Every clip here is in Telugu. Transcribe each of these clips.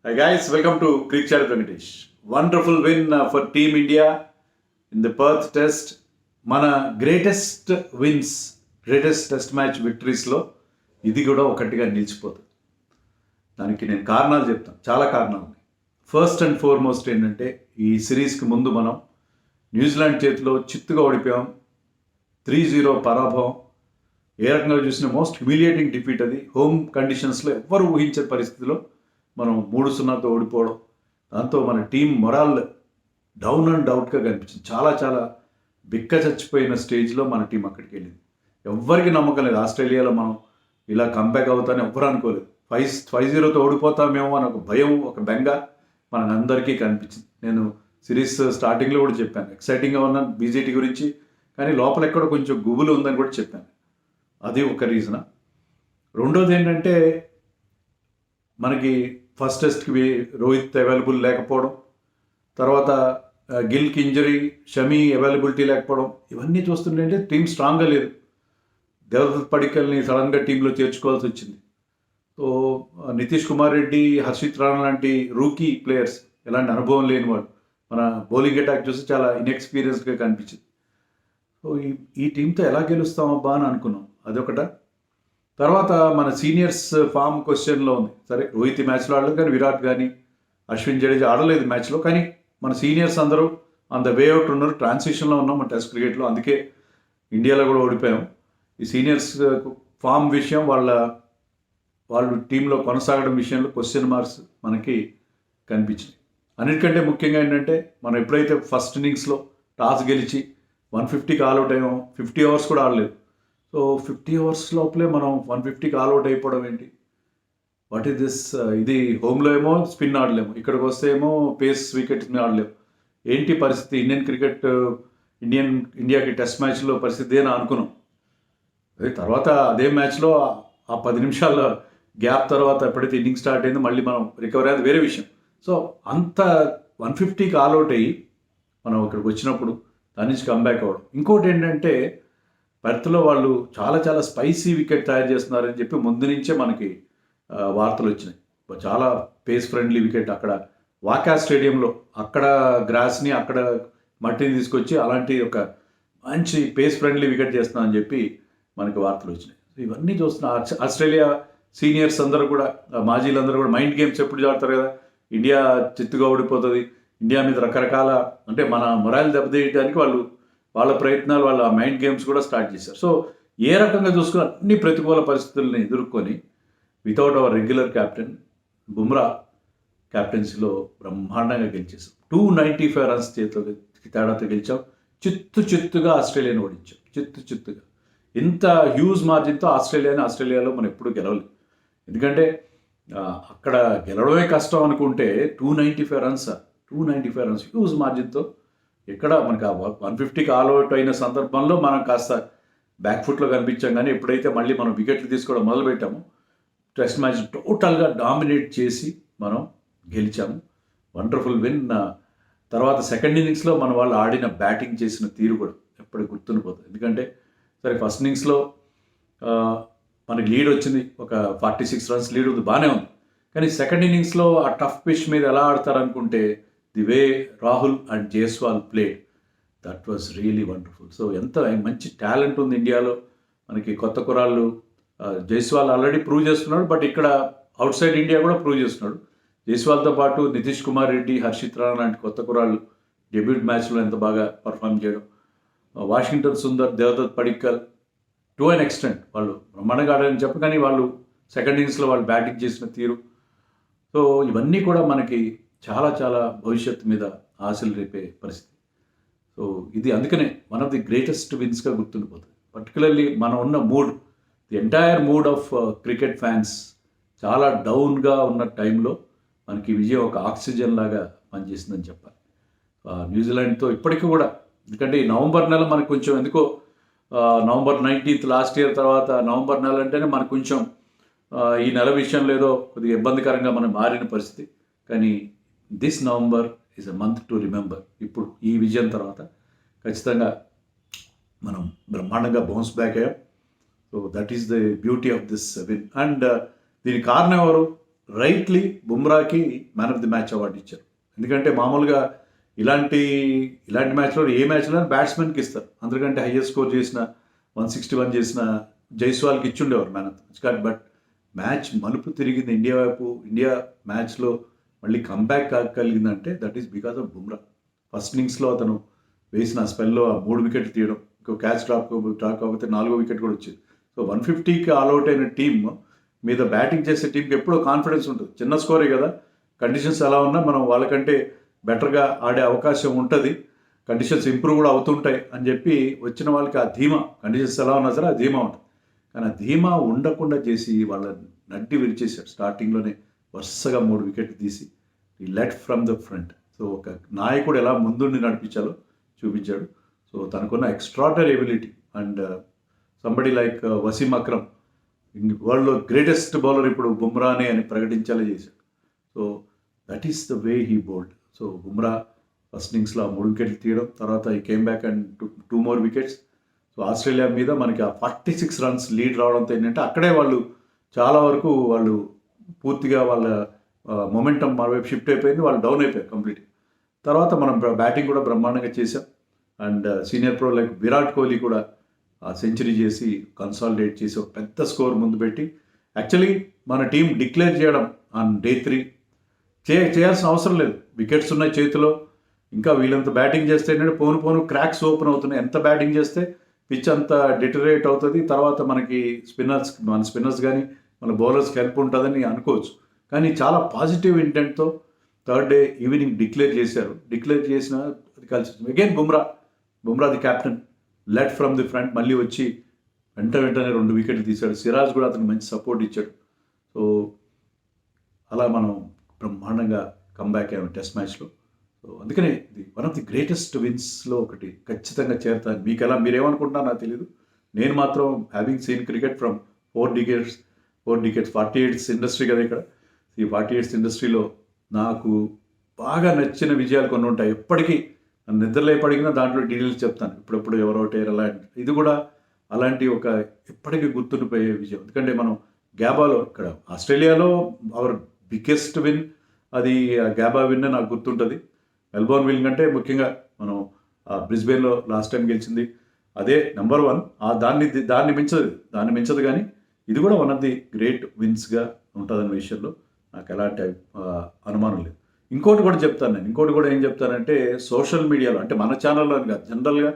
Hi guys, welcome to Creek Chat with Venkatesh. Wonderful win for Team India in the Perth Test. మన greatest wins, greatest test match విక్టరీస్లో ఇది కూడా ఒకటిగా నిలిచిపోతుంది. దానికి నేను కారణాలు చెప్తాను, చాలా కారణాలు ఉన్నాయి. ఫస్ట్ అండ్ ఫార్మోస్ట్ ఏంటంటే ఈ సిరీస్కి ముందు మనం న్యూజిలాండ్ చేతిలో చిత్తుగా ఓడిపోయాం. 3-0 పరాభవం. ఏ రకంగా చూసిన మోస్ట్ హ్యూమిలియేటింగ్ డిఫీట్ అది. హోమ్ కండిషన్స్లో ఎవ్వరు ఊహించే పరిస్థితిలో మనం 3-0తో ఓడిపోవడం, దాంతో మన టీం మొరాల్ డౌన్ అండ్ అవుట్గా కనిపించింది. చాలా బిక్క చచ్చిపోయిన స్టేజ్లో మన టీం అక్కడికి వెళ్ళింది. ఎవ్వరికి నమ్మకం లేదు ఆస్ట్రేలియాలో మనం ఇలా కంబ్యాక్ అవుతామని ఎవ్వరు అనుకోలేదు. 5-0తో ఓడిపోతామేమో అని ఒక భయం, ఒక బెంగ అందరికీ కనిపించింది. నేను సిరీస్ స్టార్టింగ్లో కూడా చెప్పాను, ఎక్సైటింగ్గా ఉన్నాను బీజేటీ గురించి, కానీ లోపల ఎక్కడ కొంచెం గుబులు ఉందని కూడా చెప్పాను. అది ఒక రీజన్. రెండోది ఏంటంటే మనకి ఫస్ట్ టెస్ట్కి రోహిత్ అవైలబుల్ లేకపోవడం, తర్వాత గిల్కి ఇంజరీ, షమీ అవైలబిలిటీ లేకపోవడం, ఇవన్నీ చూస్తుంటే టీం స్ట్రాంగ్గా లేదు. దేవదత్ పడిక్కల్ని సడన్గా టీంలో చేర్చుకోవాల్సి వచ్చింది. సో నితీష్ కుమార్ రెడ్డి, హర్షిత్ రాణా లాంటి రూకీ ప్లేయర్స్, ఎలాంటి అనుభవం లేని వాళ్ళు, మన బౌలింగ్ అటాక్ చూసి చాలా ఇన్ఎక్స్పీరియన్స్డ్గా కనిపించింది. సో ఈ టీంతో ఎలా గెలుస్తామబ్బా అని అనుకున్నాం. అదొకట. తర్వాత మన సీనియర్స్ ఫామ్ క్వశ్చన్లో ఉంది. సరే రోహిత్ మ్యాచ్లో ఆడలేదు, కానీ విరాట్ కానీ అశ్విన్ జడేజా ఆడలేదు మ్యాచ్లో. కానీ మన సీనియర్స్ అందరూ ఆన్ ద వే అవుట్ ఉన్నారు. ట్రాన్సిషన్లో ఉన్నాం మన టెస్ట్ క్రికెట్లో, అందుకే ఇండియాలో కూడా ఓడిపోయాం. ఈ సీనియర్స్ ఫామ్ విషయం, వాళ్ళు టీంలో కొనసాగడం విషయంలో క్వశ్చన్ మార్క్స్ మనకి కనిపించింది. అన్నిటికంటే ముఖ్యంగా ఏంటంటే మనం ఎప్పుడైతే ఫస్ట్ ఇన్నింగ్స్లో టాస్ గెలిచి 150కి ఆల్అవుట్ అయ్యామో, 50 ఓవర్స్ కూడా ఆడలేదు. సో 50 ఓవర్స్ లోపలే మనం 150కి ఆల్అవుట్ అయిపోవడం ఏంటి? What is this? ఇది హోమ్లో ఏమో స్పిన్ ఆడలేము, ఇక్కడికి వస్తే ఏమో పేస్ వికెట్ని ఆడలేము. ఏంటి పరిస్థితి? ఇండియాకి టెస్ట్ మ్యాచ్లో పరిస్థితి అని అనుకున్నాం. తర్వాత అదే మ్యాచ్లో ఆ 10 నిమిషాల గ్యాప్ తర్వాత ఎప్పుడైతే ఇన్నింగ్ స్టార్ట్ అయిందో మళ్ళీ మనం రికవర్ అయ్యేది వేరే విషయం. సో అంత 150కి ఆల్అవుట్ అయ్యి మనం ఇక్కడికి వచ్చినప్పుడు దాని నుంచి కంబ్యాక్ అవ్వడం. ఇంకోటి ఏంటంటే పెర్త్లో వాళ్ళు చాలా స్పైసీ వికెట్ తయారు చేస్తున్నారని చెప్పి ముందు నుంచే మనకి వార్తలు వచ్చినాయి. చాలా పేస్ ఫ్రెండ్లీ వికెట్ అక్కడ వాకా స్టేడియంలో, అక్కడ గ్రాస్ని, అక్కడ మట్టిని తీసుకొచ్చి అలాంటి ఒక మంచి పేస్ ఫ్రెండ్లీ వికెట్ చేస్తున్నారని చెప్పి మనకి వార్తలు వచ్చినాయి. ఇవన్నీ చూస్తున్నా ఆస్ట్రేలియా సీనియర్స్ అందరూ కూడా, మాజీలందరూ కూడా మైండ్ గేమ్స్ ఎప్పుడు ఆడతారు కదా. ఇండియా చిత్తుగా ఓడిపోతుంది, ఇండియా మీద రకరకాల, అంటే మన మొరాల్ దెబ్బతీయడానికి వాళ్ళ ప్రయత్నాలు, వాళ్ళ మైండ్ గేమ్స్ కూడా స్టార్ట్ చేశారు. సో ఏ రకంగా చూసుకుని అన్ని ప్రతికూల పరిస్థితుల్ని ఎదుర్కొని without our regular captain Bumrah కెప్టెన్సీలో బ్రహ్మాండంగా గెలిచేసాం. 295 రన్స్ తేడాతో గెలిచాం. చిత్తుగా ఆస్ట్రేలియాని ఓడించాం. చిత్తుగా ఇంత హ్యూజ్ మార్జిన్తో ఆస్ట్రేలియాలో మనం ఎప్పుడు గెలవలేదు. ఎందుకంటే అక్కడ గెలవడమే కష్టం అనుకుంటే 295 రన్స్ హ్యూజ్ మార్జిన్తో ఎక్కడ మనకు 150కి ఆల్అవుట్ అయిన సందర్భంలో మనం కాస్త బ్యాక్ ఫుట్లో కనిపించాం. కానీ ఎప్పుడైతే మళ్ళీ మనం వికెట్లు తీసుకోవడం మొదలుపెట్టామో టెస్ట్ మ్యాచ్ టోటల్గా డామినేట్ చేసి మనం గెలిచాము. Wonderful win. తర్వాత సెకండ్ ఇన్నింగ్స్లో మన వాళ్ళు ఆడిన బ్యాటింగ్ చేసిన తీరు కూడా ఎప్పటికి గుర్తుండిపోతుంది. ఎందుకంటే సరే ఫస్ట్ ఇన్నింగ్స్లో మనకి లీడ్ వచ్చింది, ఒక 46 రన్స్ లీడ్ ఉంది, బాగానే ఉంది. కానీ సెకండ్ ఇన్నింగ్స్లో ఆ టఫ్ పిచ్ మీద ఎలా ఆడతారనుకుంటే the way Rahul and Jaiswal played, that was really wonderful. So ఎంత మంచి టాలెంట్ ఉంది ఇండియాలో మనకి. కొత్త కురాళ్ళు, జైస్వాల్ ఆల్రెడీ ప్రూవ్ చేస్తున్నాడు, బట్ ఇక్కడ అవుట్ సైడ్ ఇండియా కూడా ప్రూవ్ చేస్తున్నాడు. జైస్వాల్తో పాటు నితీష్ కుమార్ రెడ్డి, హర్షిత్ రాణా లాంటి కొత్త కురాళ్ళు డెబ్యూట్ మ్యాచ్లో ఎంత బాగా పర్ఫామ్ చేయడం. Washington Sundar, Devdutt Padikkal to an extent వాళ్ళు బ్రహ్మాండంగా ఆడారని చెప్పు, కానీ వాళ్ళు సెకండ్ ఇన్నింగ్స్లో వాళ్ళు బ్యాటింగ్ చేసిన తీరు. సో ఇవన్నీ కూడా మనకి చాలా భవిష్యత్తు మీద ఆశలు రేపే పరిస్థితి. సో ఇది అందుకనే వన్ ఆఫ్ ది గ్రేటెస్ట్ విన్స్గా గుర్తుండిపోతుంది. పర్టికులర్లీ మనం ఉన్న mood, the entire mood of cricket fans చాలా డౌన్గా ఉన్న టైంలో మనకి విజయం ఒక ఆక్సిజన్ లాగా పనిచేసిందని చెప్పాలి. న్యూజిలాండ్తో ఇప్పటికీ కూడా, ఎందుకంటే ఈ నవంబర్ నెల మనకు కొంచెం ఎందుకో, నవంబర్ 19th లాస్ట్ ఇయర్ తర్వాత నవంబర్ నెల అంటేనే మనకు కొంచెం ఈ నెల విషయంలో ఏదో కొద్దిగా ఇబ్బందికరంగా మనం మారిన పరిస్థితి. కానీ this November is a month to remember. ఇప్పుడు ఈ విజయం తర్వాత ఖచ్చితంగా మనం బ్రహ్మాండంగా బౌన్స్ బ్యాక్ అయ్యాం. So that is the beauty of this win. And దీనికి కారణం ఎవరు? రైట్లీ బుమ్రాకి man of the match award ఇచ్చారు. ఎందుకంటే మామూలుగా ఇలాంటి మ్యాచ్లో ఏ మ్యాచ్లో బ్యాట్స్మెన్కి ఇస్తారు. అందుకంటే హైయెస్ట్ స్కోర్ చేసిన 161 చేసిన జైస్వాల్కి ఇచ్చుండేవారు man of the match. But match మలుపు తిరిగింది ఇండియా వైపు. ఇండియా మ్యాచ్లో మళ్ళీ కంబ్యాక్ కాగలిగిందంటే that is because of Bumrah. First ఇన్నింగ్స్లో అతను వేసిన స్పెల్లో ఆ 3 వికెట్లు తీయడం, ఇంకో క్యాచ్ డ్రాప్ కాకపోతే 4వ వికెట్ కూడా వచ్చింది. సో 150కి ఆల్అవుట్ అయిన టీమ్ మీద బ్యాటింగ్ చేసే టీంకి ఎప్పుడో కాన్ఫిడెన్స్ ఉంటుంది. చిన్న స్కోరే కదా, కండిషన్స్ ఎలా ఉన్నా మనం వాళ్ళకంటే బెటర్గా ఆడే అవకాశం ఉంటుంది, కండిషన్స్ ఇంప్రూవ్ కూడా అవుతుంటాయి అని చెప్పి వచ్చిన వాళ్ళకి ఆ ధీమా, కండిషన్స్ ఎలా ఉన్నా సరే ఆ ధీమా ఉంటుంది. కానీ ఆ ధీమా ఉండకుండా చేసి వాళ్ళ నడ్డి విరిచేశాడు. స్టార్టింగ్లోనే వరుసగా 3 వికెట్లు తీసి he led from the front. So ఒక నాయకుడు ఎలా ముందుండి నడిపించాలో చూపించాడు. సో తనకున్న extraordinary ability and somebody like Wasim Akram, వరల్డ్లో గ్రేటెస్ట్ బౌలర్ ఇప్పుడు బుమ్రానే అని ప్రకటించేలా చేశాడు. So that is the way he bowled. So Bumrah first ఇన్నింగ్స్లో 3 వికెట్లు తీయడం, తర్వాత he came back and 2 more wickets. So Australia మీద మనకి ఆ 46 runs లీడ్ రావడంతో ఏంటంటే అక్కడే వాళ్ళు చాలా వరకు వాళ్ళు పూర్తిగా వాళ్ళ మొమెంటం మరోవైపు షిఫ్ట్ అయిపోయింది, వాళ్ళు డౌన్ అయిపోయారు కంప్లీట్గా. తర్వాత మనం బ్యాటింగ్ కూడా బ్రహ్మాండంగా చేసాం. And senior pro like Virat Kohli కూడా సెంచరీ చేసి కన్సాలిడేట్ చేసి ఒక పెద్ద స్కోర్ ముందు పెట్టి, యాక్చువల్లీ మన టీం డిక్లేర్ చేయడం ఆన్ డే 3 చేయాల్సిన అవసరం లేదు. వికెట్స్ ఉన్నాయి చేతిలో, ఇంకా వీళ్ళంత బ్యాటింగ్ చేస్తే ఏంటంటే పోను క్రాక్స్ ఓపెన్ అవుతున్నాయి. ఎంత బ్యాటింగ్ చేస్తే పిచ్ అంతా డిటరేట్ అవుతుంది, తర్వాత మనకి మన స్పిన్నర్స్ కానీ మన బౌలర్స్కి హెల్ప్ ఉంటుందని అనుకోవచ్చు. కానీ చాలా పాజిటివ్ ఇంటెంట్తో థర్డ్ డే ఈవినింగ్ డిక్లేర్ చేశారు. డిక్లేర్ చేసిన అది కలిసి again Bumrah the captain led from the front మళ్ళీ వచ్చి వెంటనే 2 వికెట్లు తీశాడు. సిరాజ్ కూడా అతనికి మంచి సపోర్ట్ ఇచ్చాడు. సో అలా మనం బ్రహ్మాండంగా కంబ్యాక్ అయ్యాము టెస్ట్ మ్యాచ్లో. సో అందుకనే ఇది వన్ ఆఫ్ ది గ్రేటెస్ట్ విన్స్లో ఒకటి ఖచ్చితంగా చేరుతాను. మీరేమనుకుంటున్నారో నాకు తెలియదు. నేను మాత్రం having seen cricket from 4 decades 48 industry కదా ఇక్కడ. ఈ 48 ఇండస్ట్రీలో నాకు బాగా నచ్చిన విజయాలు కొన్ని ఉంటాయి. ఎప్పటికీ నన్ను నిద్రలేపడిగినా దాంట్లో డీటెయిల్స్ చెప్తాను. ఇప్పుడప్పుడు ఎవరొకటి అలాంటి ఇది కూడా అలాంటి ఒక ఎప్పటికీ గుర్తుండిపోయే విజయం. ఎందుకంటే మనం గ్యాబాలో ఇక్కడ ఆస్ట్రేలియాలో అవర్ బిగ్గెస్ట్ విన్ అది గ్యాబా విన్ నాకు గుర్తుంటుంది. మెల్బోర్న్ విన్ కంటే ముఖ్యంగా మనం బ్రిస్బేన్లో లాస్ట్ టైం గెలిచింది అదే నెంబర్ 1. దాన్ని మించదు కానీ ఇది కూడా వన్ ఆఫ్ ది గ్రేట్ విన్స్గా ఉంటుందన్న విషయంలో నాకు ఎలాంటి అనుమానం లేదు. ఇంకోటి కూడా చెప్తాను నేను. ఇంకోటి కూడా ఏం చెప్తానంటే సోషల్ మీడియాలో, అంటే మన ఛానల్లో కాదు, జనరల్గా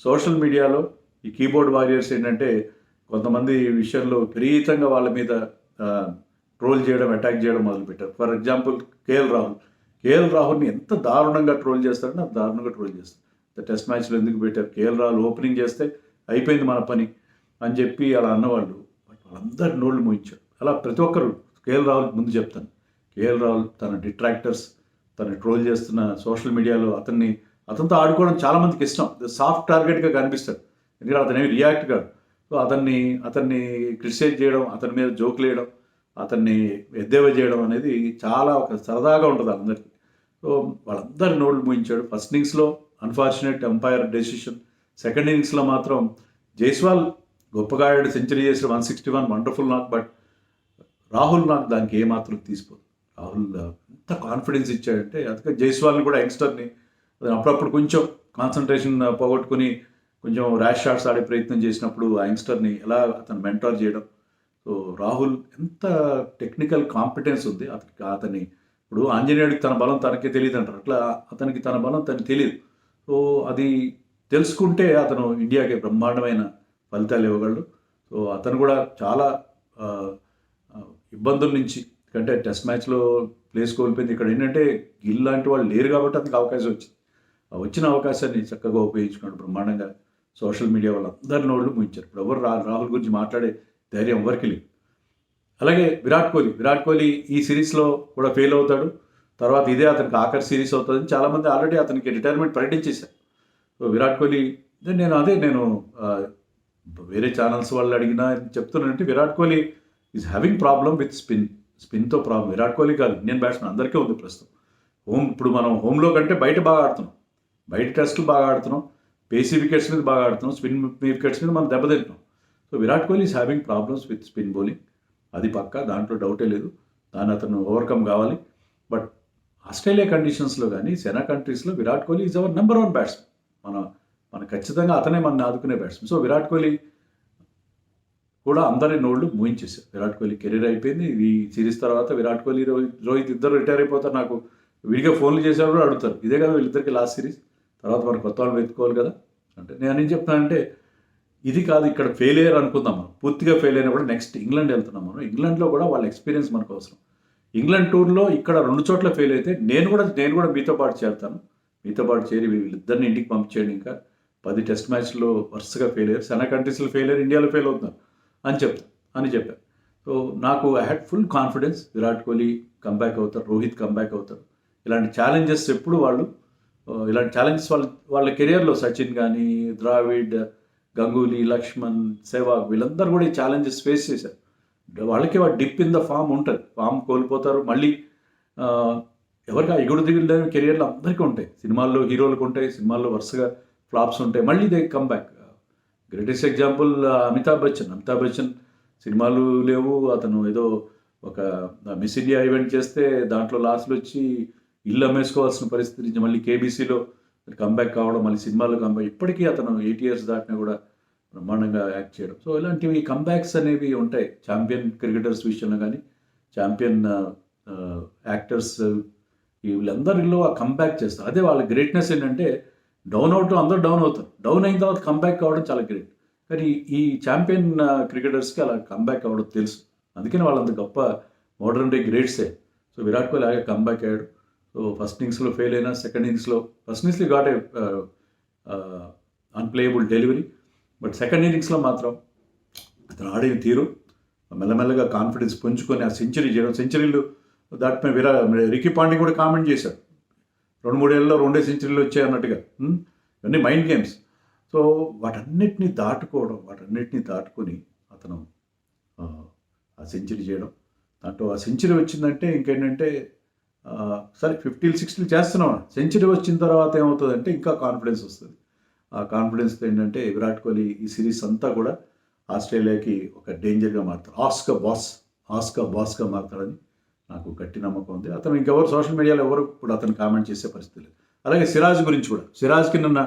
సోషల్ మీడియాలో ఈ కీబోర్డ్ వారియర్స్ ఏంటంటే కొంతమంది విషయంలో విపరీతంగా వాళ్ళ మీద ట్రోల్ చేయడం, అటాక్ చేయడం మొదలుపెట్టారు. ఫర్ ఎగ్జాంపుల్ కేఎల్ రాహుల్ని ఎంత దారుణంగా ట్రోల్ చేస్తారని అంత దారుణంగా ట్రోల్ చేస్తారు. టెస్ట్ మ్యాచ్లో ఎందుకు పెట్టారు, కేఎల్ రాహుల్ ఓపెనింగ్ చేస్తే అయిపోయింది మన పని అని చెప్పి అలా అన్నవాళ్ళు వాళ్ళందరి నోళ్ళు మోయించారు. అలా ప్రతి ఒక్కరు కేఎల్ రాహుల్ ముందు చెప్తాను, కేఎల్ రాహుల్ తన డిట్రాక్టర్స్ తను ట్రోల్ చేస్తున్న సోషల్ మీడియాలో అతనితో ఆడుకోవడం చాలామందికి ఇష్టం. సాఫ్ట్ టార్గెట్గా కనిపిస్తాడు, ఎందుకంటే అతనేమి రియాక్ట్ కాదు. సో అతన్ని క్రిటిసైజ్ చేయడం, అతని మీద జోకులు వేయడం, అతన్ని ఎద్దేవా చేయడం అనేది చాలా ఒక సరదాగా ఉంటుంది అందరికీ. సో వాళ్ళందరి నోళ్ళు మూయించాడు. ఫస్ట్ ఇన్నింగ్స్లో అన్ఫార్చునేట్ ఎంపైర్ డెసిషన్, సెకండ్ ఇన్నింగ్స్లో మాత్రం జైస్వాల్ గొప్పగా ఆడాడు, సెంచరీ చేసిన 161 వండర్ఫుల్ నాక్. బట్ రాహుల్ నాకు దానికి ఏమాత్రం తీసిపోదు. రాహుల్ ఎంత కాన్ఫిడెన్స్ ఇచ్చాడంటే, అందుకే జైస్వాల్ని కూడా యంగ్స్టర్ని అప్పుడప్పుడు కొంచెం కాన్సన్ట్రేషన్ పోగొట్టుకుని కొంచెం ర్యాష్ షాట్స్ ఆడే ప్రయత్నం చేసినప్పుడు ఆ యంగ్స్టర్ని ఎలా అతను మెంటార్ చేయడం. సో రాహుల్ ఎంత టెక్నికల్ కాంపిటెన్స్ ఉంది అతని. ఇప్పుడు ఆంజనేయుడికి తన బలం తనకే తెలియదు అంటారు, అట్లా అతనికి తన బలం తనకి తెలియదు. సో అది తెలుసుకుంటే అతను ఇండియాకి బ్రహ్మాండమైన ఫలితాలు ఇవ్వగలడు. సో అతను కూడా చాలా ఇబ్బందుల నుంచి, ఎందుకంటే టెస్ట్ మ్యాచ్లో ప్లేస్ కోల్పోయింది. ఇక్కడ ఏంటంటే గిల్ లాంటి వాళ్ళు లేరు కాబట్టి అతనికి అవకాశం వచ్చింది. వచ్చిన అవకాశాన్ని చక్కగా ఉపయోగించుకున్నాడు బ్రహ్మాండంగా. సోషల్ మీడియా వాళ్ళందరి నోళ్ళు ముగించారు. ఇప్పుడు ఎవరు రాహుల్ గురించి మాట్లాడే ధైర్యం ఎవరికి లేదు. అలాగే విరాట్ కోహ్లీ ఈ సిరీస్లో కూడా ఫెయిల్ అవుతాడు. తర్వాత ఇదే అతనికి ఆఖరి సిరీస్ అవుతుందని చాలామంది ఆల్రెడీ అతనికి రిటైర్మెంట్ ప్రకటించేశారు. సో విరాట్ కోహ్లీ నేను వేరే ఛానల్స్ వాళ్ళు అడిగినా చెప్తున్నానంటే Virat Kohli is having problem with స్పిన్తో ప్రాబ్లం. విరాట్ కోహ్లీ కాదు, ఇండియన్ బ్యాట్స్మెన్ అందరికీ ఉంది ప్రస్తుతం. ఇప్పుడు మనం హోమ్లో కంటే బయట బాగా ఆడుతున్నాం, బయట టెస్టులు బాగా ఆడుతున్నాం, పేసీ వికెట్స్ మీద బాగా ఆడుతున్నాం, స్పిన్ వికెట్స్ మీద మనం దెబ్బతింటున్నాం. So Virat Kohli is having problems with spin bowling, అది పక్కా, దాంట్లో డౌటే లేదు. దాన్ని అతను ఓవర్కమ్ కావాలి. బట్ ఆస్ట్రేలియా కండిషన్స్లో కానీ సెనా కంట్రీస్లో Virat Kohli is our number 1 batsmen. మన ఖచ్చితంగా అతనే మన ఆదుకునే బ్యాట్స్మెన్. సో విరాట్ కోహ్లీ కూడా అందరి నోళ్ళు మూయించేశారు. విరాట్ కోహ్లీ కెరీర్ అయిపోయింది. ఈ సిరీస్ తర్వాత విరాట్ కోహ్లీ రోహిత్ ఇద్దరు రిటైర్ అయిపోతారు. నాకు విడిగా ఫోన్లు చేసేవారు కూడా అడుగుతారు, ఇదే కదా వీళ్ళిద్దరికి లాస్ట్ సిరీస్, తర్వాత మనం కొత్త వాళ్ళు వెతుక్కోవాలి కదా అంటే. నేను ఏం చెప్తానంటే ఇది కాదు, ఇక్కడ ఫెయిలియర్ అనుకుందాం మనం, పూర్తిగా ఫెయిల్ అయినా కూడా నెక్స్ట్ ఇంగ్లాండ్ వెళ్తున్నాం మనం. ఇంగ్లాండ్లో కూడా వాళ్ళ ఎక్స్పీరియన్స్ మనకు అవసరం. ఇంగ్లాండ్ టూర్లో ఇక్కడ 2 చోట్ల ఫెయిల్ అయితే నేను కూడా మీతో పాటు చేరుతాను. మీతో పాటు చేరి వీళ్ళిద్దరిని ఇంటికి పంపించేయండి. ఇంకా 10 టెస్ట్ మ్యాచ్లో వరుసగా ఫెయిల్ అయ్యారు, సెనా కంట్రీస్లో ఫెయిల్ అయ్యారు, ఇండియాలో ఫెయిల్ అవుతున్నారు అని చెప్పారు. సో నాకు I had full confidence Virat Kohli comeback అవుతారు, రోహిత్ కంబ్యాక్ అవుతారు. ఇలాంటి ఛాలెంజెస్ ఎప్పుడు ఇలాంటి ఛాలెంజెస్ వాళ్ళ కెరియర్లో సచిన్ కానీ, ద్రావిడ్, గంగూలీ, లక్ష్మణ్, సెహ్వాగ్ వీళ్ళందరూ కూడా ఈ ఛాలెంజెస్ ఫేస్ చేశారు. వాళ్ళకి డిప్ ఇన్ ద ఫామ్ ఉంటుంది, ఫామ్ కోల్పోతారు. మళ్ళీ ఎవరికి ఎగుడు దిగుడు కెరియర్లో అందరికీ ఉంటాయి. సినిమాల్లో హీరోలకు ఉంటాయి, సినిమాల్లో వరుసగా ఫ్లాప్స్ ఉంటాయి, మళ్ళీ they comeback. Greatest example Amitabh Bachchan సినిమాలు లేవు, అతను ఏదో ఒక మిస్ ఇండియా ఈవెంట్ చేస్తే దాంట్లో లాస్లు వచ్చి ఇల్లు అమ్మేసుకోవాల్సిన పరిస్థితి నుంచి మళ్ళీ కేబీసీలో కంబ్యాక్ కావడం, మళ్ళీ సినిమాలో కంబ్యాక్. ఇప్పటికీ అతను 8 years దాటినా కూడా బ్రహ్మాండంగా యాక్ట్ చేయడం. సో ఇలాంటివి కంబ్యాక్స్ అనేవి ఉంటాయి ఛాంపియన్ క్రికెటర్స్ విషయంలో కానీ, ఛాంపియన్ యాక్టర్స్ వీళ్ళందరిలో ఆ కంబ్యాక్ చేస్తారు. అదే వాళ్ళ గ్రేట్నెస్ ఏంటంటే అందరూ డౌన్ అవుతారు, డౌన్ అయిన తర్వాత కంబ్యాక్ కావడం చాలా గ్రేట్. కానీ ఈ ఛాంపియన్ క్రికెటర్స్కి అలా కంబ్యాక్ అవ్వడం తెలుసు, అందుకని వాళ్ళంత గొప్ప మోడర్న్ డే గ్రేట్సే. సో విరాట్ కోహ్లీ అలాగే కంబ్యాక్ అయ్యాడు. సో ఫస్ట్ ఇన్నింగ్స్లో ఫెయిల్ అయినా ఫస్ట్ ఇన్నింగ్స్లో got a unplayable delivery. But second ఇన్నింగ్స్లో మాత్రం అతను ఆడిన తీరు, మెల్లమెల్లగా కాన్ఫిడెన్స్ పుంజుకొని ఆ సెంచరీ చేయడం, సెంచరీలు దాటిపోయిన రికీ పాండ్యా కూడా కామెంట్ చేశారు, 2-3 ఏళ్ళలో 2 సెంచరీలు వచ్చాయి అన్నట్టుగా. ఇవన్నీ మైండ్ గేమ్స్. సో వాటన్నిటిని దాటుకొని అతను ఆ సెంచరీ చేయడం, దాంట్లో ఆ సెంచరీ వచ్చిందంటే ఇంకేంటంటే సరే 50, 60 చేస్తున్నాం, సెంచరీ వచ్చిన తర్వాత ఏమవుతుందంటే ఇంకా కాన్ఫిడెన్స్ వస్తుంది. ఆ కాన్ఫిడెన్స్తో ఏంటంటే విరాట్ కోహ్లీ ఈ సిరీస్ అంతా కూడా ఆస్ట్రేలియాకి ఒక డేంజర్గా మారుతాడు, ఆస్కా బాస్గా మారుతాడని నాకు గట్టి నమ్మకం ఉంది. అతను ఇంకెవరు సోషల్ మీడియాలో ఎవరు ఇప్పుడు అతను కామెంట్ చేసే పరిస్థితి లేదు. అలాగే సిరాజ్ గురించి కూడా, సిరాజ్కి నిన్న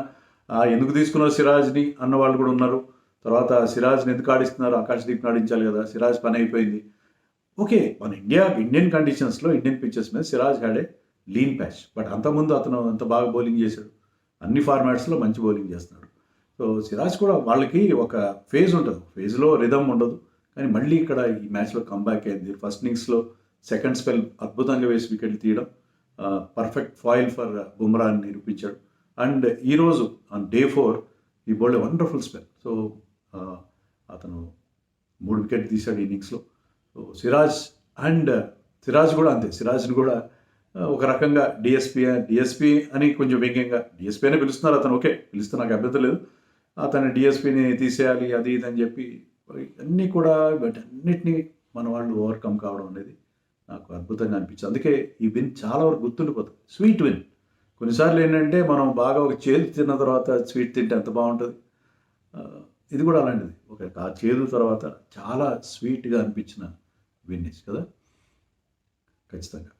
ఎందుకు తీసుకున్నారు సిరాజ్ని అన్న వాళ్ళు కూడా ఉన్నారు. తర్వాత సిరాజ్ని ఎందుకు ఆడిస్తున్నారు, ఆకాశదీప్ని ఆడించాలి కదా, సిరాజ్ పని అయిపోయింది. ఓకే, మన ఇండియన్ కండిషన్స్లో ఇండియన్ పిచ్చెస్ మీద Siraj had a lean patch. But అంతకుముందు అతను అంత బాగా బౌలింగ్ చేశాడు, అన్ని ఫార్మాట్స్లో మంచి బౌలింగ్ చేస్తున్నాడు. సో సిరాజ్ కూడా వాళ్ళకి ఒక ఫేజ్ ఉంటుంది, ఫేజ్లో రిథమ్ ఉండదు, కానీ మళ్ళీ ఇక్కడ ఈ మ్యాచ్లో కంబ్యాక్ అయింది. ఫస్ట్ ఇన్నింగ్స్లో సెకండ్ స్పెల్ అద్భుతంగా వేసి వికెట్లు తీయడం, పర్ఫెక్ట్ ఫాయిల్ ఫర్ బుమ్రా అని నిరూపించాడు. అండ్ ఈరోజు ఆన్ డే 4 ఈ bowled a wonderful spell. So అతను 3 వికెట్ తీశాడు ఇన్నింగ్స్లో. సో సిరాజ్ కూడా అంతే, సిరాజ్ని కూడా ఒక రకంగా డిఎస్పీ అని కొంచెం వ్యంగ్యంగా డిఎస్పీ అనే పిలుస్తున్నారు అతను. ఓకే, పిలిస్తే నాకు అభ్యంతరం లేదు, అతను డిఎస్పీని తీసేయాలి అది ఇది అని చెప్పి అన్నీ కూడా వీటన్నిటినీ మన వాళ్ళు ఓవర్కమ్ కావడం అనేది నాకు అద్భుతంగా అనిపించింది. అందుకే ఈ విన్ చాలా వరకు గుర్తుండిపోతుంది, స్వీట్ విన్. కొన్నిసార్లు ఏంటంటే మనం బాగా ఒక చేదు తిన్న తర్వాత స్వీట్ తింటే ఎంత బాగుంటుంది, ఇది కూడా అలాంటిది. ఆ చేదు తర్వాత చాలా స్వీట్గా అనిపించిన విన్నేజ్ కదా ఖచ్చితంగా.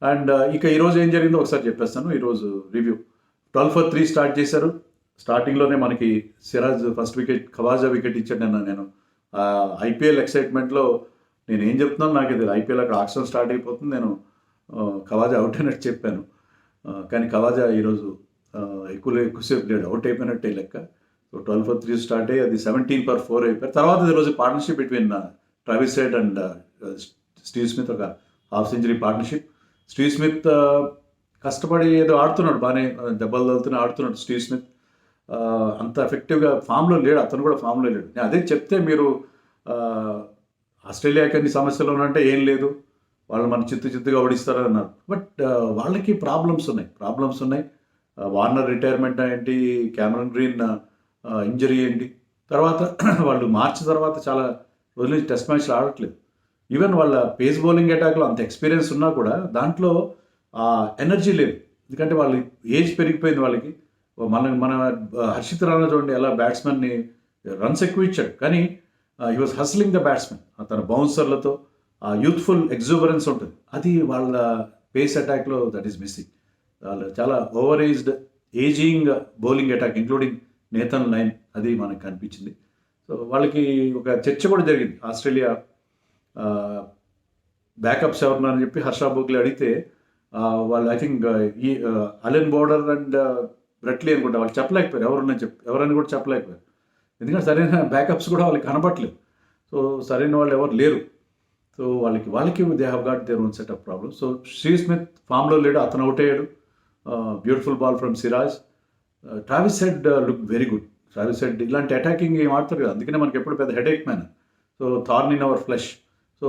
అండ్ ఇక ఈరోజు ఏం జరిగిందో ఒకసారి చెప్పేస్తాను. ఈరోజు రివ్యూ 12 for 3 స్టార్ట్ చేశారు. స్టార్టింగ్లోనే మనకి Siraj first wicket, Khawaja wicket ఇచ్చాడు. నేను ఐపీఎల్ ఎక్సైట్మెంట్లో నేను ఏం చెప్తున్నాను నాకు ఇది, ఐపీఎల్ అక్కడ ఆక్షన్ స్టార్ట్ అయిపోతుంది, నేను ఖవాజా అవుట్ అయినట్టు చెప్పాను. కానీ ఖవాజా ఈరోజు ఎక్కువసేపు లేడు, అవుట్ అయిపోయినట్టే లెక్క. సో 12 for 3 స్టార్ట్ అయ్యి అది 17 for 4 అయిపోయారు. తర్వాత ఈరోజు partnership between Travis Head and Steve Smith, ఒక half century partnership. Steve Smith కష్టపడి ఏదో ఆడుతున్నాడు, బాగానే దెబ్బలు తగులుతూనే ఆడుతున్నాడు స్టీవ్ స్మిత్. అంత ఎఫెక్టివ్గా ఫామ్లో లేడు, అతను కూడా ఫామ్లో లేడు. నేను అదే చెప్తే మీరు ఆస్ట్రేలియాకి అన్ని సమస్యలు ఉన్నంటే ఏం లేదు, వాళ్ళు మన చిత్తుగా ఓడిస్తారని అన్నారు. బట్ వాళ్ళకి ప్రాబ్లమ్స్ ఉన్నాయి. వార్నర్ రిటైర్మెంట్ ఏంటి, క్యామరన్ గ్రీన్ ఇంజరీ ఏంటి, తర్వాత వాళ్ళు మార్చి తర్వాత చాలా రోజుల నుంచి టెస్ట్ మ్యాచ్లు ఆడట్లేదు. ఈవెన్ వాళ్ళ పేస్ బౌలింగ్ అటాక్లో అంత ఎక్స్పీరియన్స్ ఉన్నా కూడా దాంట్లో ఎనర్జీ లేదు, ఎందుకంటే వాళ్ళు ఏజ్ పెరిగిపోయింది వాళ్ళకి. మన హర్షిత్ రాణా చూడండి ఎలా బ్యాట్స్మెన్ని రన్స్ ఎక్కువ ఇచ్చాడు, కానీ he was hustling the batsmen. తన బౌన్సర్లతో ఆ యూత్ఫుల్ ఎగ్జూబరెన్స్ ఉంటుంది, అది వాళ్ళ పేస్ అటాక్లో దట్ ఈస్ మిస్సింగ్. వాళ్ళు చాలా over ageing bowling attack including Nathan Lyon, అది మనకు కనిపించింది. సో వాళ్ళకి ఒక చర్చ కూడా జరిగింది, ఆస్ట్రేలియా బ్యాకప్స్ ఎవరున్నారని చెప్పి హర్ష బోగ్లే అడిగితే వాళ్ళు ఐ థింక్ ఈ అలెన్ బోర్డర్ అండ్ బ్రెట్లీ అనుకుంటా, వాళ్ళు చెప్పలేకపోయారు ఎవరని కూడా చెప్పలేకపోయారు, ఎందుకంటే సరైన బ్యాకప్స్ కూడా వాళ్ళకి కనపట్లేదు. సో సరైన వాళ్ళు ఎవరు లేరు. సో వాళ్ళకి they have got their own set of problem. So Steve Smith ఫామ్లో లేడు, అతను అవుట్ అయ్యాడు. Beautiful ball from Siraj. Travis head look very good. Travis head ఇలాంటి అటాకింగ్ ఏం ఆడతారు కదా, అందుకనే మనకి ఎప్పుడు పెద్ద headache man. So thorn in our flesh. So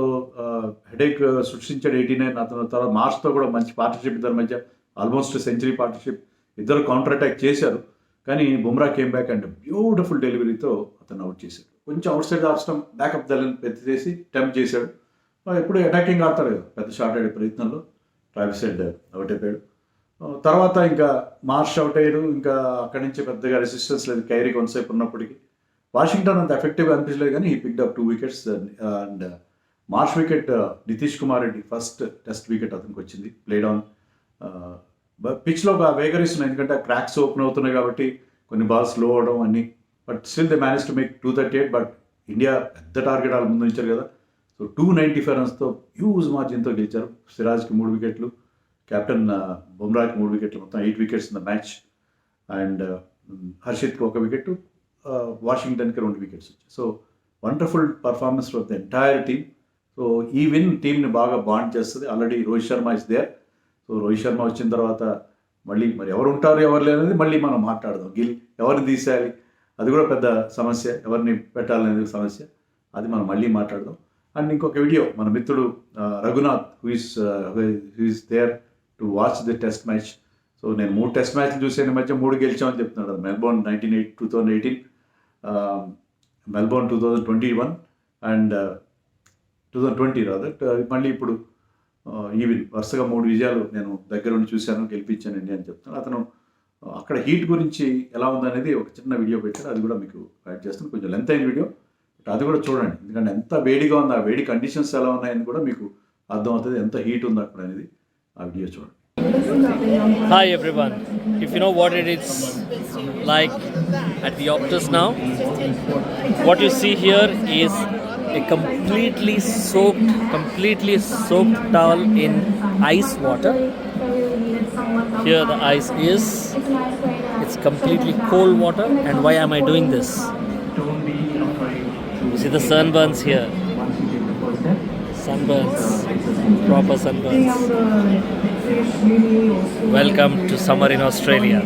headache సృష్టించాడు 89. అతను తర్వాత మార్చ్తో కూడా మంచి పార్ట్నర్షిప్, ఇద్దరి మధ్య ఆల్మోస్ట్ సెంచరీ పార్ట్నర్షిప్, ఇద్దరు కౌంటర్ అటాక్ చేశారు. కానీ Bumrah came back and beautiful డెలివరీతో అతను అవుట్ చేశాడు. కొంచెం outside off stump backup దళని చేసి టెంప్ చేశాడు. ఎప్పుడు అటాకింగ్ ఆడతారు కదా, పెద్ద షాట్ ఆడే ప్రయత్నంలో ట్రావిస్ హెడ్ అవుట్ అయిపోయాడు. తర్వాత ఇంకా మార్ష్ అవుట్ అయ్యాడు. ఇంకా అక్కడి నుంచి పెద్దగా రెసిస్టెన్స్ లేదు కైరీ కొంతసేపు ఉన్నప్పటికీ. వాషింగ్టన్ అంత ఎఫెక్టివ్గా అనిపించలేదు, కానీ ఈ picked up 2 wickets. And Marsh wicket Nitish Kumar Reddy first test wicket అతనికి వచ్చింది. ప్లేడ్ ఆన్ పిచ్లో వేగరీస్ ఉన్నాయి, ఎందుకంటే క్రాక్స్ ఓపెన్ అవుతున్నాయి కాబట్టి కొన్ని బాల్స్ స్లో అవడం అన్నీ. But still they manage to make 238. But India పెద్ద టార్గెట్ వాళ్ళ ముందు ఉంచారు కదా. సో 295 runsతో హ్యూజ్ మార్జిన్తో గెలిచారు. సిరాజ్కి 3 wickets, కెప్టెన్ బుమ్రాకి 3 wickets, మొత్తం 8 wickets in the match. And హర్షిత్కి 1 wicket, వాషింగ్టన్కి 2 wickets వచ్చాయి. So wonderful performance of the entire team. So ఈ విన్ టీంని బాగా బాండ్ చేస్తుంది. Already Rohit Sharma is there. So Rohit Sharma వచ్చిన తర్వాత మళ్ళీ మరి ఎవరు ఉంటారు ఎవరు లేదనేది మళ్ళీ మనం మాట్లాడదాం. గిల్ ఎవరిని తీసేయాలి, అది కూడా పెద్ద సమస్య, ఎవరిని పెట్టాలనేది సమస్య, అది మనం మళ్ళీ మాట్లాడదాం. అండ్ ఇంకొక వీడియో మన మిత్రుడు Raghunath who is there to watch the test match. So నేను 3 టెస్ట్ మ్యాచ్లు చూసే మధ్య 3 గెలిచామని చెప్తున్నాడు. మెల్బోర్న్ 2018, మెల్బోర్న్ 2021 అండ్ 2020 మళ్ళీ ఇప్పుడు ఇవి వరుసగా 3 విజయాలు నేను దగ్గర నుండి చూశాను, గెలిపించాను ఇండియా అని చెప్తాను. అతను అక్కడ హీట్ గురించి ఎలా ఉందనేది ఒక చిన్న వీడియో పెట్టాడు, అది కూడా మీకు యాడ్ చేస్తాను. కొంచెం లెంత్ అయిన వీడియో, అది కూడా చూడండి, ఎందుకంటే ఎంత వేడిగా ఉంది, ఆ వేడి కండిషన్స్ ఎలా ఉన్నాయని కూడా మీకు అర్థమవుతుంది, ఎంత హీట్ ఉంది అక్కడ అనేది. ఆ వీడియో చూడండి. Hi everyone, if you know what it is like at the Optus now, what you see here is a completely soaked towel in ice water. Here the ice is, it's completely cold water. And why am I doing this? You see the sunburns here, sunburns, proper sunburns. Welcome to summer in Australia.